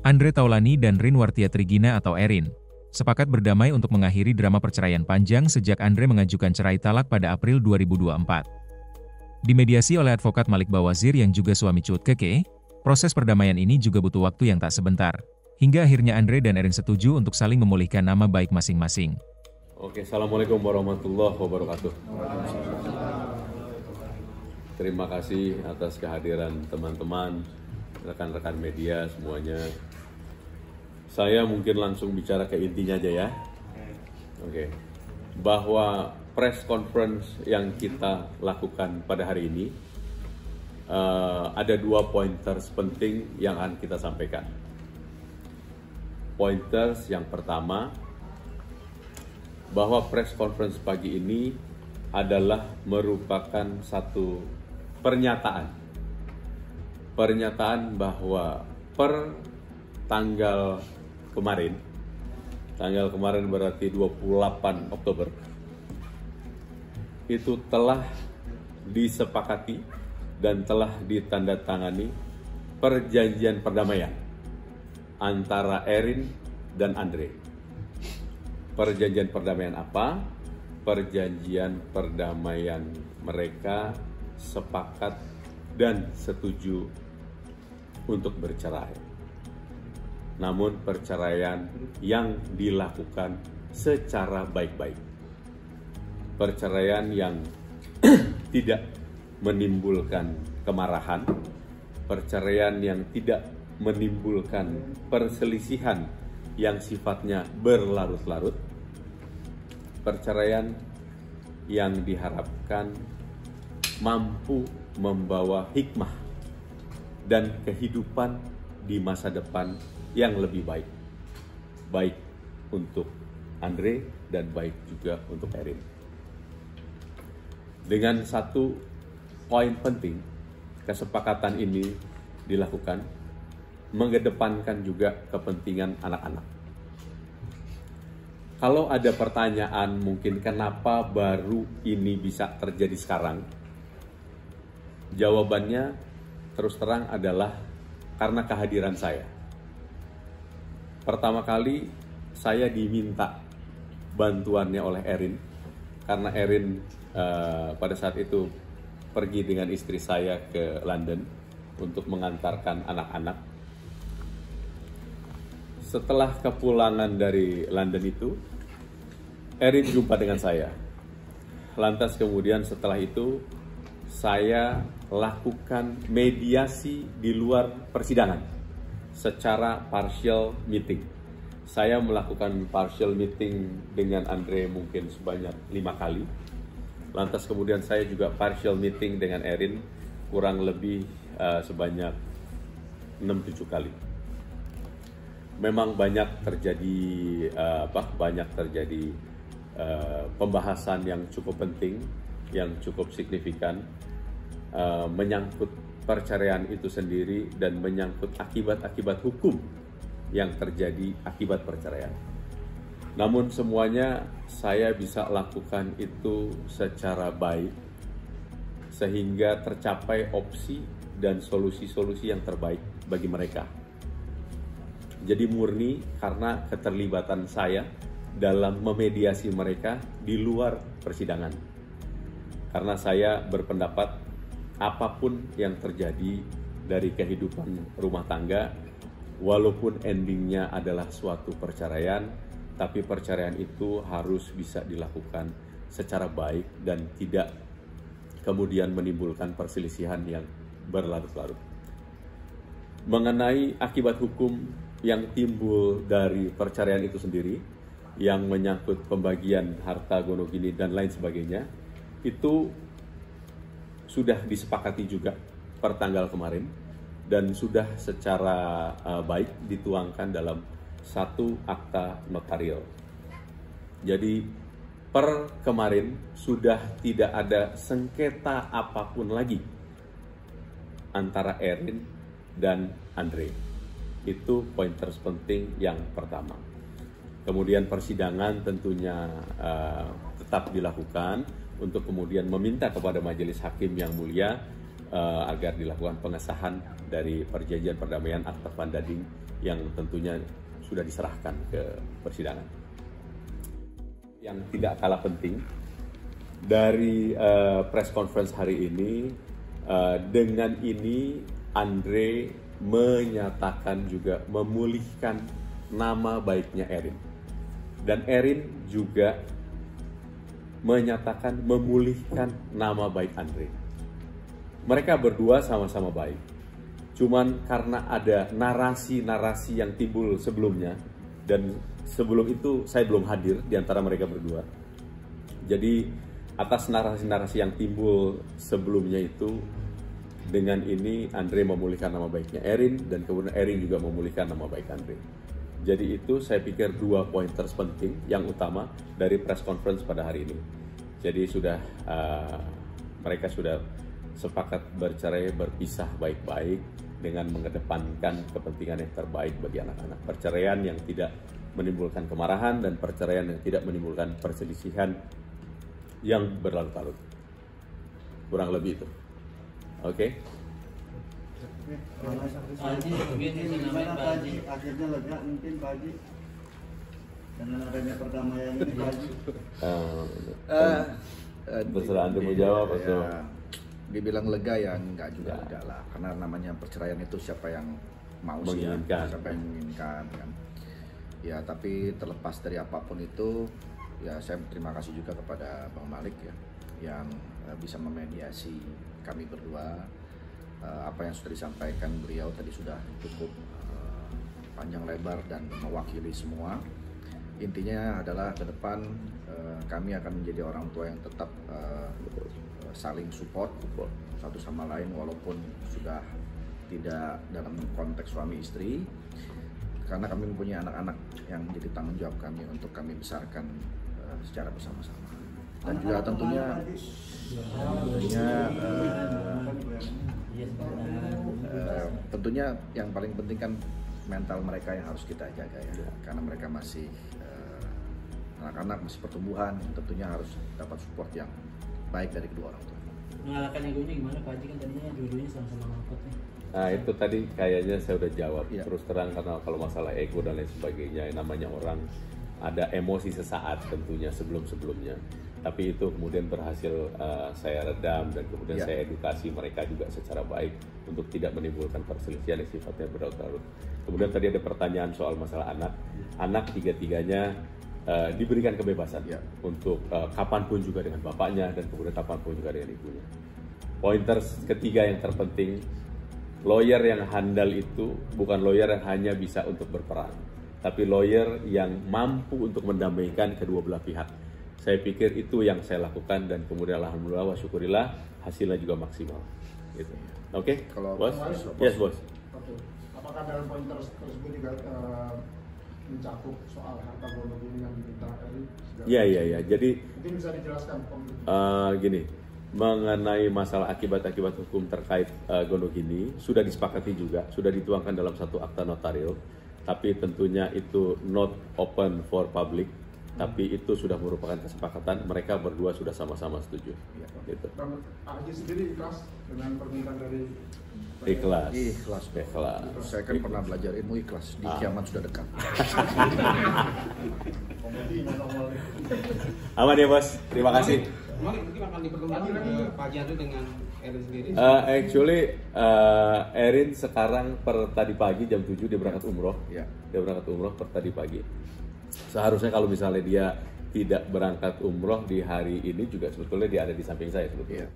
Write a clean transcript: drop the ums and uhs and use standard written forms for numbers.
Andre Taulani dan Rinwartia Trigina atau Erin sepakat berdamai untuk mengakhiri drama perceraian panjang sejak Andre mengajukan cerai talak pada April 2024. Dimediasi oleh advokat Malik Bawazir yang juga suami Cut Keke, proses perdamaian ini juga butuh waktu yang tak sebentar. Hingga akhirnya Andre dan Erin setuju untuk saling memulihkan nama baik masing-masing. Oke, Assalamualaikum warahmatullahi wabarakatuh. Terima kasih atas kehadiran teman-teman, rekan-rekan media semuanya. Saya mungkin langsung bicara ke intinya aja ya. Oke. Bahwa press conference yang kita lakukan pada hari ini ada 2 pointers penting yang akan kita sampaikan. Pointers yang pertama, bahwa press conference pagi ini adalah merupakan satu pernyataan bahwa per tanggal kemarin berarti 28 Oktober, itu telah disepakati dan telah ditandatangani perjanjian perdamaian antara Erin dan Andre. Perjanjian perdamaian apa? Perjanjian perdamaian mereka sepakat dan setuju untuk bercerai. Namun perceraian yang dilakukan secara baik-baik. Perceraian yang tidak menimbulkan kemarahan, perceraian yang tidak menimbulkan perselisihan yang sifatnya berlarut-larut, perceraian yang diharapkan mampu membawa hikmah dan kehidupan di masa depan yang lebih baik. Baik untuk Andre dan baik juga untuk Erin. Dengan satu poin penting, kesepakatan ini dilakukan mengedepankan juga kepentingan anak-anak. Kalau ada pertanyaan mungkin kenapa baru ini bisa terjadi sekarang, jawabannya terus terang adalah karena kehadiran saya. Pertama kali saya diminta bantuannya oleh Erin, karena Erin pada saat itu pergi dengan istri saya ke London untuk mengantarkan anak-anak. Setelah kepulangan dari London itu, Erin jumpa dengan saya. Lantas kemudian setelah itu, saya lakukan mediasi di luar persidangan secara partial meeting. Saya melakukan partial meeting dengan Andre mungkin sebanyak 5 kali. Lantas kemudian saya juga partial meeting dengan Erin kurang lebih sebanyak 6-7 kali. Memang banyak terjadi pembahasan yang cukup penting, yang cukup signifikan, menyangkut perceraian itu sendiri dan menyangkut akibat-akibat hukum yang terjadi akibat perceraian. Namun semuanya saya bisa lakukan itu secara baik sehingga tercapai opsi dan solusi-solusi yang terbaik bagi mereka. Jadi murni karena keterlibatan saya dalam memediasi mereka di luar persidangan. Karena saya berpendapat apapun yang terjadi dari kehidupan rumah tangga, walaupun endingnya adalah suatu perceraian, tapi perceraian itu harus bisa dilakukan secara baik dan tidak kemudian menimbulkan perselisihan yang berlarut-larut. Mengenai akibat hukum yang timbul dari perceraian itu sendiri, yang menyangkut pembagian harta gonogini dan lain sebagainya, itu sudah disepakati juga per tanggal kemarin dan sudah secara baik dituangkan dalam satu akta notarial. Jadi per kemarin sudah tidak ada sengketa apapun lagi antara Erin dan Andre. Itu poin terpenting yang pertama. Kemudian persidangan tentunya tetap dilakukan untuk kemudian meminta kepada majelis hakim yang mulia agar dilakukan pengesahan dari perjanjian perdamaian Akta Van Dading yang tentunya sudah diserahkan ke persidangan. Yang tidak kalah penting dari press conference hari ini, dengan ini Andre menyatakan juga memulihkan nama baiknya Erin, dan Erin juga menyatakan memulihkan nama baik Andre. Mereka berdua sama-sama baik, cuman karena ada narasi-narasi yang timbul sebelumnya, dan sebelum itu saya belum hadir di antara mereka berdua. Jadi atas narasi-narasi yang timbul sebelumnya itu, dengan ini Andre memulihkan nama baiknya Erin, dan kemudian Erin juga memulihkan nama baik Andre. Jadi itu saya pikir 2 pointers penting yang utama dari press conference pada hari ini. Jadi mereka sudah sepakat bercerai berpisah baik-baik dengan mengedepankan kepentingan yang terbaik bagi anak-anak. Perceraian yang tidak menimbulkan kemarahan dan perceraian yang tidak menimbulkan perselisihan yang berlarut-larut. Kurang lebih itu. Oke? Akhirnya lega mungkin Pak Haji dengan adanya perdamaian ini Pak Haji. Terserah Anda mau jawab atau dibilang lega ya enggak juga lega lah, karena namanya perceraian itu siapa yang mau sih ya, siapa yang menginginkan kan. Ya tapi terlepas dari apapun itu, ya saya berterima kasih juga kepada Bang Malik ya yang bisa memediasi kami berdua. Apa yang sudah disampaikan beliau tadi sudah cukup panjang lebar dan mewakili semua. Intinya adalah ke depan kami akan menjadi orang tua yang tetap saling support satu sama lain, walaupun sudah tidak dalam konteks suami istri, karena kami mempunyai anak-anak yang menjadi tanggung jawab kami untuk kami besarkan secara bersama-sama. Dan juga tentunya yang paling penting kan mental mereka yang harus kita jaga ya, karena mereka masih anak-anak, masih pertumbuhan, tentunya harus dapat support yang baik dari kedua orang tua. Mengalahkan egonya gimana Pak Haji, kan tadinya dua-duanya sama-sama ngangkut nih. Nah itu tadi kayaknya saya udah jawab Ya. terus terang, karena kalau masalah ego dan lain sebagainya, namanya orang ada emosi sesaat tentunya sebelum-sebelumnya, tapi itu kemudian berhasil saya redam, dan kemudian saya edukasi mereka juga secara baik untuk tidak menimbulkan perselisihan yang sifatnya berlarut-larut. Kemudian tadi ada pertanyaan soal masalah anak tiga-tiganya diberikan kebebasan untuk kapanpun juga dengan bapaknya, dan kemudian kapanpun juga dengan ibunya. Pointers ketiga yang terpenting, lawyer yang handal itu bukan lawyer yang hanya bisa untuk berperang, tapi lawyer yang mampu untuk mendamaikan kedua belah pihak. Saya pikir itu yang saya lakukan, dan kemudian alhamdulillah wa syukurillah hasilnya juga maksimal. Gitu. Oke? Kalau Bos? Yes, Bos. Oke. Apakah dalam poin tersebut juga mencakup soal harta gonogini yang diminta Erin? Iya. Jadi mungkin bisa dijelaskan gini, mengenai masalah akibat-akibat hukum terkait gonogini sudah disepakati juga, sudah dituangkan dalam satu akta notario, tapi tentunya itu not open for public. Tapi itu sudah merupakan kesepakatan, mereka berdua sudah sama-sama setuju. Gitu. Dan Haji sendiri ikhlas dengan permintaan dari Ikhlas. Saya kan pernah belajar ilmu ikhlas, di kiamat sudah dekat. Aman ya Bos, terima kasih. Malik, mungkin akan dipertemukan Pak Haji dengan Erin sendiri? Actually, Erin sekarang per tadi pagi jam 7 dia berangkat umroh. Dia berangkat umroh per tadi pagi. Seharusnya kalau misalnya dia tidak berangkat umroh di hari ini juga sebetulnya dia ada di samping saya sebetulnya.